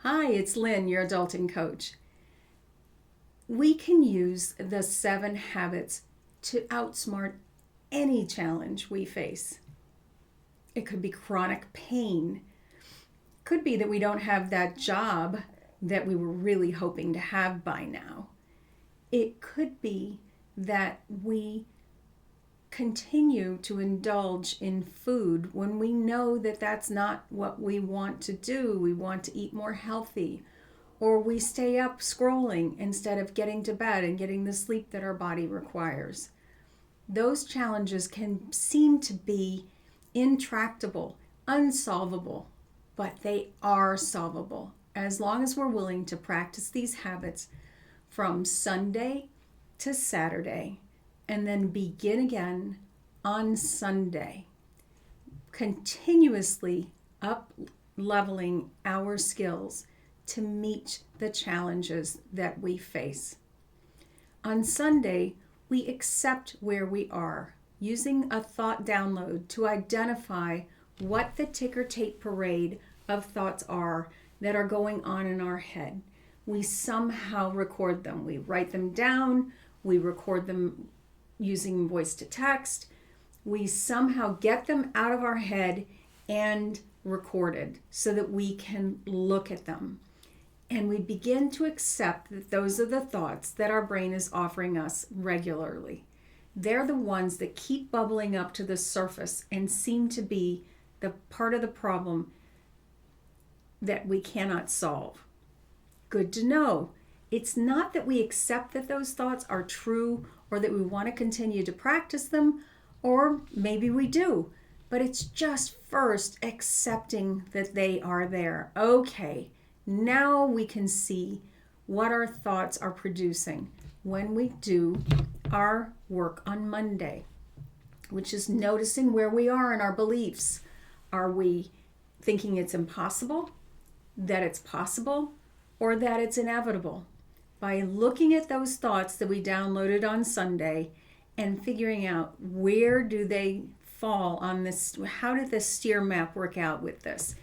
Hi, it's Lynn, your adulting coach. We can use the 7 habits to outsmart any challenge we face. It could be chronic pain. Could be that we don't have that job that we were really hoping to have by now. It could be that we continue to indulge in food when we know that that's not what we want to do. We want to eat more healthy, or we stay up scrolling instead of getting to bed and getting the sleep that our body requires. Those challenges can seem to be intractable, unsolvable, but they are solvable as long as we're willing to practice these habits from Sunday to Saturday and then begin again on Sunday, continuously up leveling our skills to meet the challenges that we face. On Sunday, we accept where we are, using a thought download to identify what the ticker tape parade of thoughts are that are going on in our head. We somehow record them. We write them down, we record them using voice to text. We somehow get them out of our head and recorded so that we can look at them. And we begin to accept that those are the thoughts that our brain is offering us regularly. They're the ones that keep bubbling up to the surface and seem to be the part of the problem that we cannot solve. Good to know. It's not that we accept that those thoughts are true or that we want to continue to practice them, or maybe we do, but it's just first accepting that they are there. Okay, now we can see what our thoughts are producing when we do our work on Monday, which is noticing where we are in our beliefs. Are we thinking it's impossible, that it's possible, or that it's inevitable? By looking at those thoughts that we downloaded on Sunday and figuring out where do they fall on this, how did the steer map work out with this?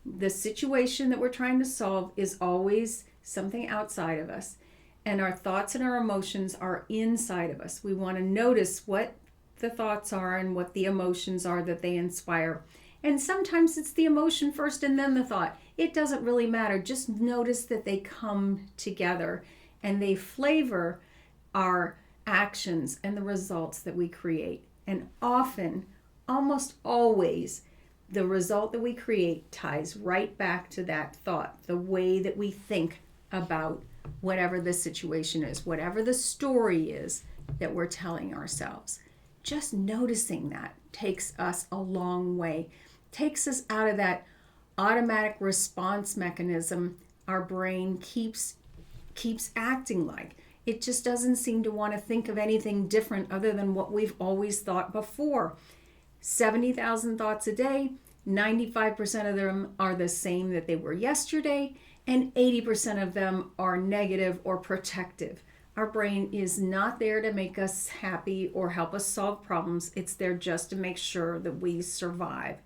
The situation that we're trying to solve is always something outside of us, and our thoughts and our emotions are inside of us. We want to notice what the thoughts are and what the emotions are that they inspire. And sometimes it's the emotion first and then the thought. It doesn't really matter. Just notice that they come together and they flavor our actions and the results that we create. And often, almost always, the result that we create ties right back to that thought, the way that we think about whatever the situation is, whatever the story is that we're telling ourselves. Just noticing that takes us a long way, takes us out of that automatic response mechanism our brain keeps acting like. It just doesn't seem to want to think of anything different other than what we've always thought before. 70,000 thoughts a day, 95% of them are the same that they were yesterday, and 80% of them are negative or protective. Our brain is not there to make us happy or help us solve problems. It's there just to make sure that we survive.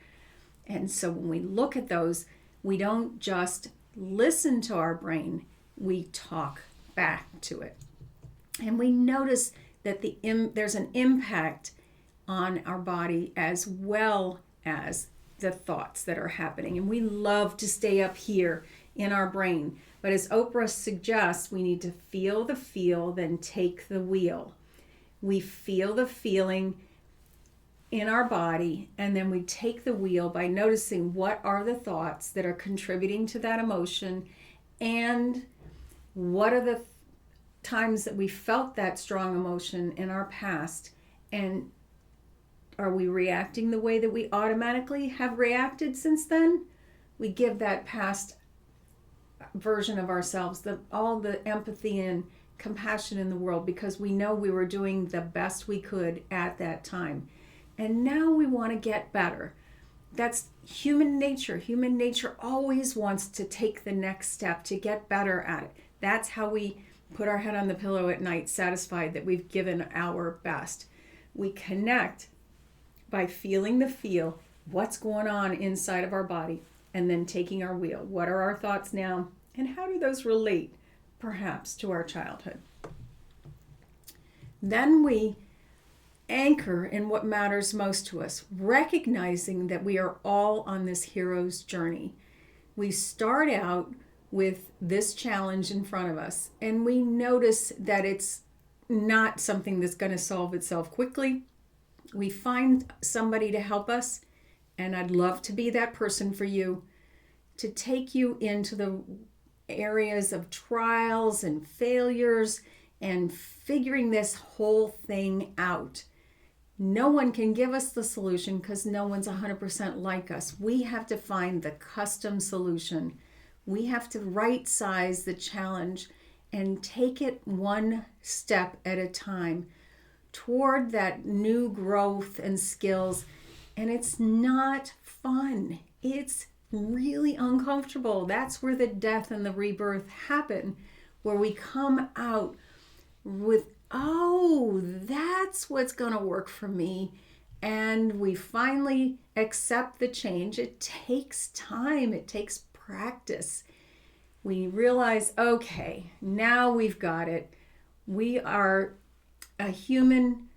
And so when we look at those, we don't just listen to our brain, we talk back to it. And we notice that there's an impact on our body as well as the thoughts that are happening. And we love to stay up here in our brain. But as Oprah suggests, we need to feel the feel, then take the wheel. We feel the feeling in our body, and then we take the wheel by noticing what are the thoughts that are contributing to that emotion, and what are the times that we felt that strong emotion in our past, and are we reacting the way that we automatically have reacted since then? We give that past version of ourselves all the empathy and compassion in the world because we know we were doing the best we could at that time. And now we want to get better. That's human nature. Human nature always wants to take the next step to get better at it. That's how we put our head on the pillow at night, satisfied that we've given our best. We connect by feeling the feel, what's going on inside of our body. and then taking our wheel. What are our thoughts now, and how do those relate perhaps to our childhood? Then we anchor in what matters most to us, recognizing that we are all on this hero's journey. We start out with this challenge in front of us, and we notice that it's not something that's going to solve itself quickly. We find somebody to help us, and I'd love to be that person for you, to take you into the areas of trials and failures and figuring this whole thing out. No one can give us the solution because no one's 100% like us. We have to find the custom solution. We have to right size the challenge and take it one step at a time toward that new growth and skills. And it's not fun. It's really uncomfortable. That's where the death and the rebirth happen, where we come out with, oh, that's what's going to work for me. And we finally accept the change. It takes time. It takes practice. We realize, okay, now we've got it. We are a human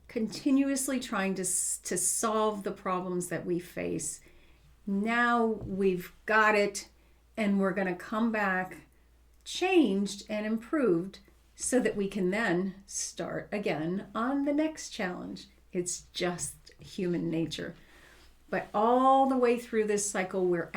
continuously trying to solve the problems that we face. Now we've got it, and we're going to come back changed and improved so that we can then start again on the next challenge. It's just human nature. But all the way through this cycle, we're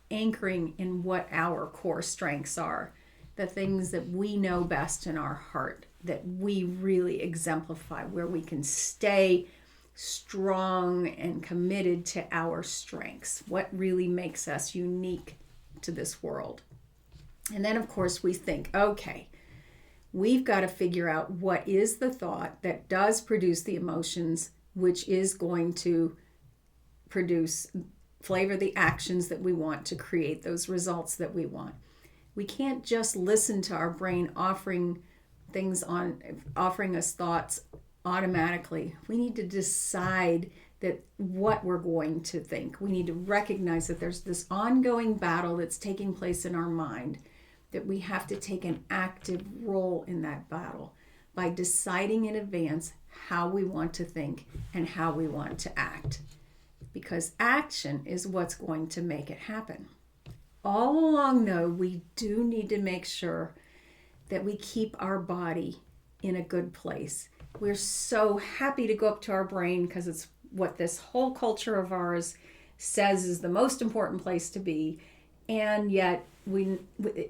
anchoring in what our core strengths are, the things that we know best in our heart, that we really exemplify, where we can stay strong and committed to our strengths, what really makes us unique to this world. And then, of course, we think, okay, we've got to figure out what is the thought that does produce the emotions, which is going to flavor the actions that we want to create those results that we want. We can't just listen to our brain offering us thoughts automatically. We need to decide that what we're going to think. We need to recognize that there's this ongoing battle that's taking place in our mind, that we have to take an active role in that battle by deciding in advance how we want to think and how we want to act. Because action is what's going to make it happen. All along, though, we do need to make sure that we keep our body in a good place. We're so happy to go up to our brain because it's what this whole culture of ours says is the most important place to be. And yet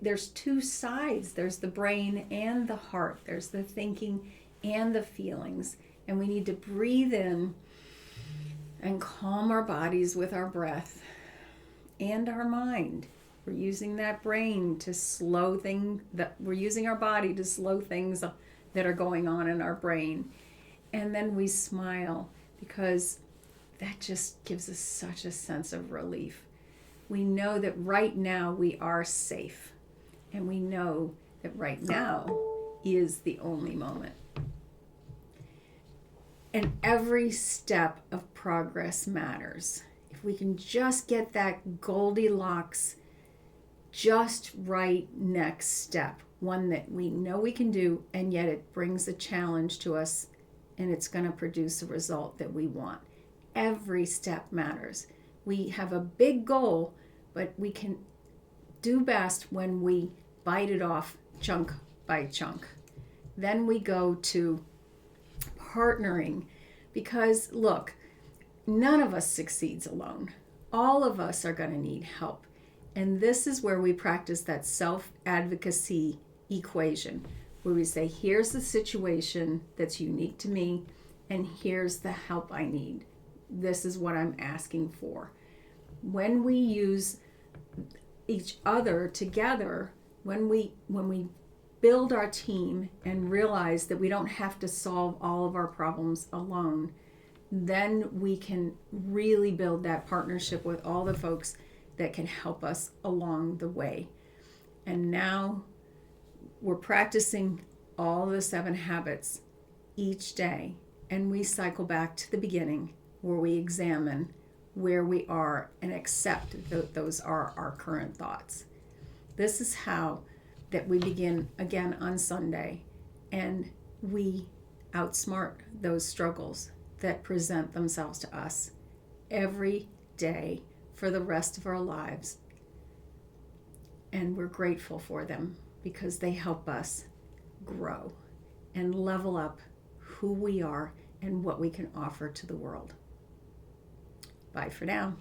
there's two sides. There's the brain and the heart. There's the thinking and the feelings. And we need to breathe in and calm our bodies with our breath and our mind. We're using that brain to slow things, we're using our body to slow things that are going on in our brain. And then we smile, because that just gives us such a sense of relief. We know that right now we are safe, and we know that right now is the only moment. And every step of progress matters. If we can just get that Goldilocks just right next step, one that we know we can do, and yet it brings a challenge to us, and it's going to produce a result that we want. Every step matters. We have a big goal, but we can do best when we bite it off chunk by chunk. Then we go to partnering, because look, none of us succeeds alone. All of us are going to need help. And this is where we practice that self-advocacy equation, where we say, here's the situation that's unique to me, and here's the help I need. This is what I'm asking for. When we use each other together, when we build our team and realize that we don't have to solve all of our problems alone, then we can really build that partnership with all the folks that can help us along the way. And now we're practicing all the 7 habits each day, and we cycle back to the beginning, where we examine where we are and accept those are our current thoughts. This is how that we begin again on Sunday, and we outsmart those struggles that present themselves to us every day for the rest of our lives. And we're grateful for them because they help us grow and level up who we are and what we can offer to the world. Bye for now.